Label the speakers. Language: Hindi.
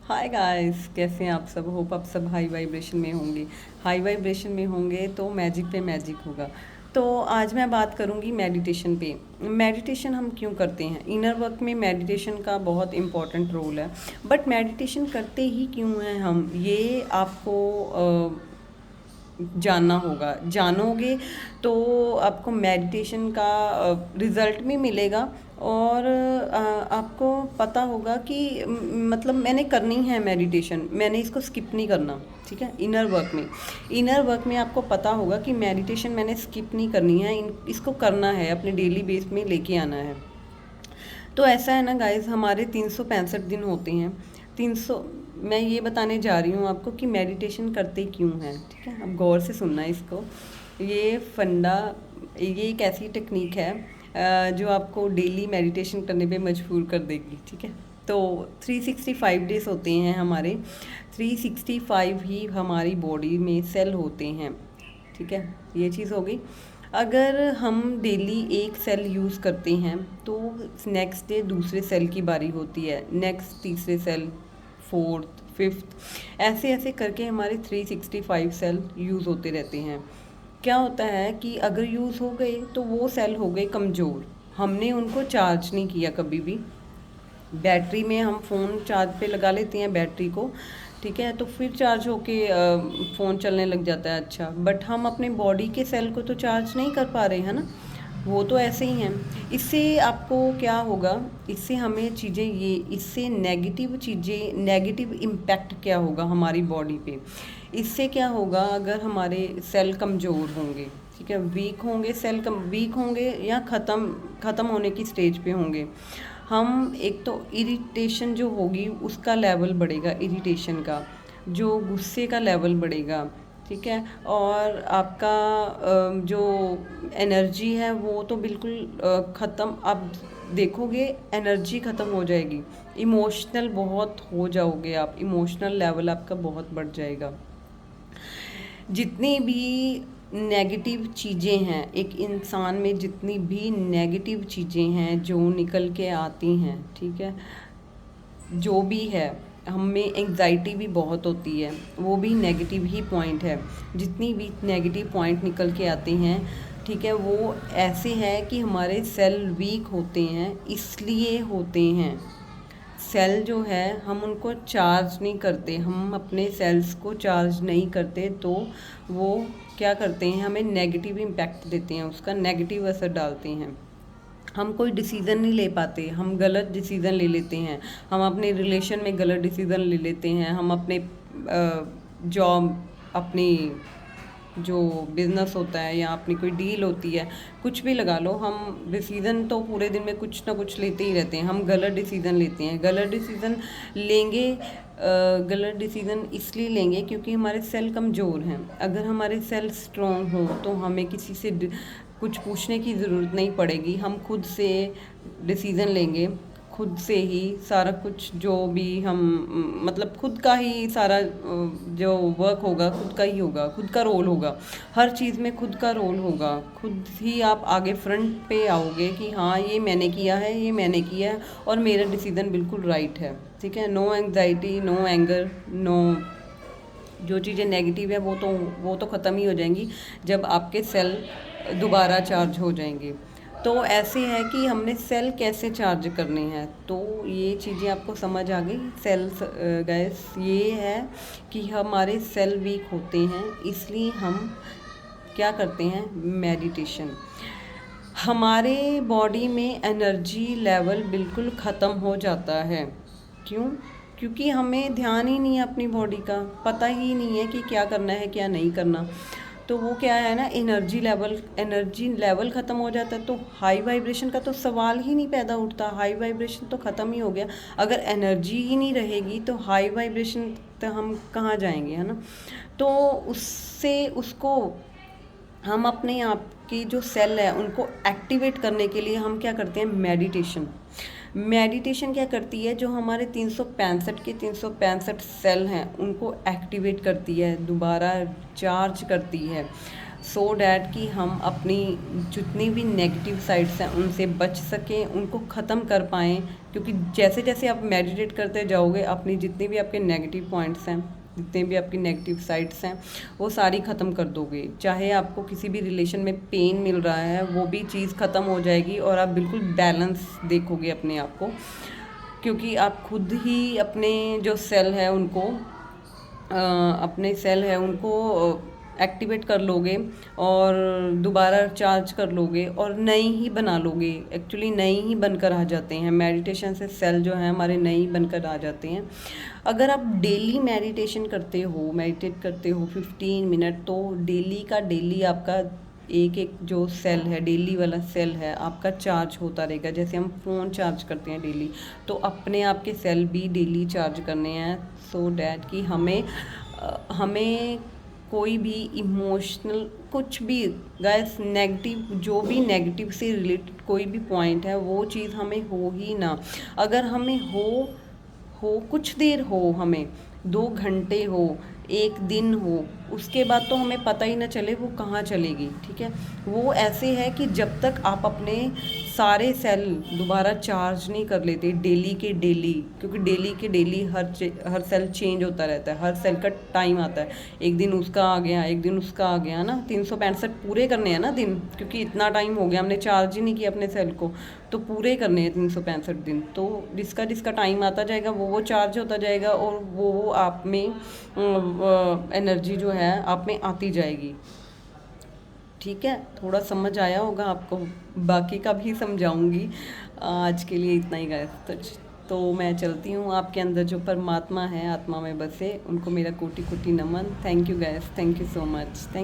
Speaker 1: हाय गाइस, कैसे हैं आप सब। होप आप सब हाई वाइब्रेशन में होंगे। हाई वाइब्रेशन में होंगे तो मैजिक पे मैजिक होगा। तो आज मैं बात करूंगी मेडिटेशन पे। मेडिटेशन हम क्यों करते हैं। इनर वर्क में मेडिटेशन का बहुत इम्पोर्टेंट रोल है। बट मेडिटेशन करते ही क्यों हैं हम, ये आपको जानना होगा। जानोगे तो आपको मेडिटेशन का रिज़ल्ट भी मिलेगा। और आपको पता होगा कि मतलब मैंने करनी है मेडिटेशन, मैंने इसको स्किप नहीं करना। ठीक है, इनर वर्क में आपको पता होगा कि मेडिटेशन मैंने स्किप नहीं करनी है, इसको करना है, अपने डेली बेस में लेके आना है। तो ऐसा है ना गाइस, हमारे 365 दिन होते हैं। 300, मैं ये बताने जा रही हूँ आपको कि मेडिटेशन करते क्यों हैं। ठीक है, अब गौर से सुनना इसको। ये फंडा, ये एक ऐसी टेक्निक है जो आपको डेली मेडिटेशन करने पे मजबूर कर देगी। ठीक है, तो 365 डेज होते हैं हमारे। 365 ही हमारी बॉडी में सेल होते हैं। ठीक है, ये चीज़ हो गई। अगर हम डेली एक सेल यूज़ करते हैं तो नेक्स्ट डे दूसरे सेल की बारी होती है, नेक्स्ट तीसरे सेल, फोर्थ, फिफ्थ, ऐसे ऐसे करके हमारे 365 सेल यूज़ होते रहते हैं। क्या होता है कि अगर यूज़ हो गए तो वो सेल हो गए कमज़ोर, हमने उनको चार्ज नहीं किया कभी भी। बैटरी में हम फ़ोन चार्ज पे लगा लेते हैं बैटरी को, ठीक है, तो फिर चार्ज होके फ़ोन चलने लग जाता है। अच्छा, बट हम अपने बॉडी के सेल को तो चार्ज नहीं कर पा रहे हैं ना, वो तो ऐसे ही हैं। इससे आपको क्या होगा, इससे हमें चीज़ें, ये इससे नेगेटिव चीज़ें, नेगेटिव इम्पैक्ट क्या होगा हमारी बॉडी पे। इससे क्या होगा, अगर हमारे सेल कमज़ोर होंगे, ठीक है, वीक होंगे, सेल कम वीक होंगे या ख़त्म होने की स्टेज पे होंगे, हम एक तो इरिटेशन जो होगी उसका लेवल बढ़ेगा, इरिटेशन का, जो गुस्से का लेवल बढ़ेगा। ठीक है, और आपका जो एनर्जी है वो तो बिल्कुल ख़त्म। आप देखोगे एनर्जी ख़त्म हो जाएगी, इमोशनल बहुत हो जाओगे आप, इमोशनल लेवल आपका बहुत बढ़ जाएगा। जितनी भी नेगेटिव चीज़ें हैं एक इंसान में, जितनी भी नेगेटिव चीज़ें हैं जो निकल के आती हैं, ठीक है, जो भी है, हमें एंग्जाइटी भी बहुत होती है, वो भी नेगेटिव ही पॉइंट है। जितनी भी नेगेटिव पॉइंट निकल के आते हैं, ठीक है, वो ऐसे है कि हमारे सेल वीक होते हैं, इसलिए होते हैं। सेल जो है हम उनको चार्ज नहीं करते, हम अपने सेल्स को चार्ज नहीं करते, तो वो क्या करते हैं, हमें नेगेटिव इम्पैक्ट देते हैं, उसका नेगेटिव असर डालते हैं। हम कोई डिसीज़न नहीं ले पाते, हम गलत डिसीज़न ले लेते हैं, हम अपने रिलेशन में गलत डिसीज़न ले लेते हैं, हम अपने जॉब, अपनी जो बिज़नेस होता है या अपनी कोई डील होती है, कुछ भी लगा लो, हम डिसीज़न तो पूरे दिन में कुछ ना कुछ लेते ही रहते हैं, हम गलत डिसीज़न लेते हैं। गलत डिसीज़न लेंगे, गलत डिसीज़न इसलिए लेंगे क्योंकि हमारे सेल कमज़ोर हैं। अगर हमारे सेल स्ट्रॉन्ग हो तो हमें किसी से कुछ पूछने की ज़रूरत नहीं पड़ेगी, हम खुद से डिसीज़न लेंगे, खुद से ही सारा कुछ, जो भी हम मतलब खुद का ही सारा जो वर्क होगा खुद का ही होगा, खुद का रोल होगा, हर चीज़ में खुद का रोल होगा, खुद ही आप आगे फ्रंट पे आओगे कि हाँ ये मैंने किया है, ये मैंने किया है और मेरा डिसीज़न बिल्कुल राइट है। ठीक है, no anxiety, no anger, no, जो चीज़ें नेगेटिव है वो तो ख़त्म ही हो जाएंगी जब आपके सेल दोबारा चार्ज हो जाएंगे। तो ऐसे है कि हमने सेल कैसे चार्ज करने हैं, तो ये चीज़ें आपको समझ आ गई। सेल्स गैस ये है कि हमारे सेल वीक होते हैं, इसलिए हम क्या करते हैं, मेडिटेशन। हमारे बॉडी में एनर्जी लेवल बिल्कुल ख़त्म हो जाता है। क्यों? क्योंकि हमें ध्यान ही नहीं है अपनी बॉडी का, पता ही नहीं है कि क्या करना है क्या नहीं करना। तो वो क्या है ना, एनर्जी लेवल ख़त्म हो जाता है, तो हाई वाइब्रेशन का तो सवाल ही नहीं पैदा उठता, हाई वाइब्रेशन तो ख़त्म ही हो गया। अगर एनर्जी ही नहीं रहेगी तो हाई वाइब्रेशन तो हम कहाँ जाएंगे, है ना। तो उससे उसको हम अपने आप की जो सेल है उनको एक्टिवेट करने के लिए हम क्या करते हैं, मेडिटेशन। मेडिटेशन क्या करती है, जो हमारे 365 के 365 सेल हैं उनको एक्टिवेट करती है, दोबारा चार्ज करती है। सो डैट कि हम अपनी जितनी भी नेगेटिव साइड्स हैं उनसे बच सकें, उनको ख़त्म कर पाएँ। क्योंकि जैसे जैसे आप मेडिटेट करते जाओगे, अपनी जितनी भी आपके नेगेटिव पॉइंट्स हैं, जितने भी आपकी नेगेटिव साइड्स हैं, वो सारी ख़त्म कर दोगे। चाहे आपको किसी भी रिलेशन में पेन मिल रहा है, वो भी चीज़ ख़त्म हो जाएगी और आप बिल्कुल बैलेंस देखोगे अपने आप को। क्योंकि आप खुद ही अपने जो सेल है उनको अपने सेल है उनको एक्टिवेट कर लोगे और दोबारा चार्ज कर लोगे और नए ही बना लोगे। एक्चुअली नए ही बनकर आ जाते हैं, मेडिटेशन से सेल जो है हमारे नए ही बनकर आ जाते हैं। अगर आप डेली मेडिटेट करते हो 15 मिनट, तो डेली का डेली आपका एक एक जो सेल है, डेली वाला सेल है आपका चार्ज होता रहेगा। जैसे हम फ़ोन चार्ज करते हैं डेली, तो अपने आप के सेल भी डेली चार्ज करने हैं। सो डैट कि हमें कोई भी इमोशनल कुछ भी गाइस नेगेटिव, जो भी नेगेटिव से रिलेटेड कोई भी पॉइंट है, वो चीज़ हमें हो ही ना। अगर हमें हो कुछ देर हो, हमें 2 घंटे हो, 1 दिन हो, उसके बाद तो हमें पता ही ना चले वो कहाँ चलेगी। ठीक है, वो ऐसे है कि जब तक आप अपने सारे सेल दोबारा चार्ज नहीं कर लेते डेली के डेली, क्योंकि डेली के डेली हर सेल चेंज होता रहता है, हर सेल का टाइम आता है। एक दिन उसका आ गया, एक दिन उसका आ गया ना, 365 पूरे करने हैं ना दिन, क्योंकि इतना टाइम हो गया हमने चार्ज ही नहीं किया अपने सेल को, तो पूरे करने हैं 365 दिन। तो जिसका जिसका टाइम आता जाएगा वो चार्ज होता जाएगा और वो आप में एनर्जी जो है आप में आती जाएगी। ठीक है, थोड़ा समझ आया होगा आपको, बाकी का भी समझाऊंगी। आज के लिए इतना ही गाइस। तो मैं चलती हूँ। आपके अंदर जो परमात्मा है, आत्मा में बसे, उनको मेरा कोटि कोटि नमन। Thank you guys, thank you so much, thank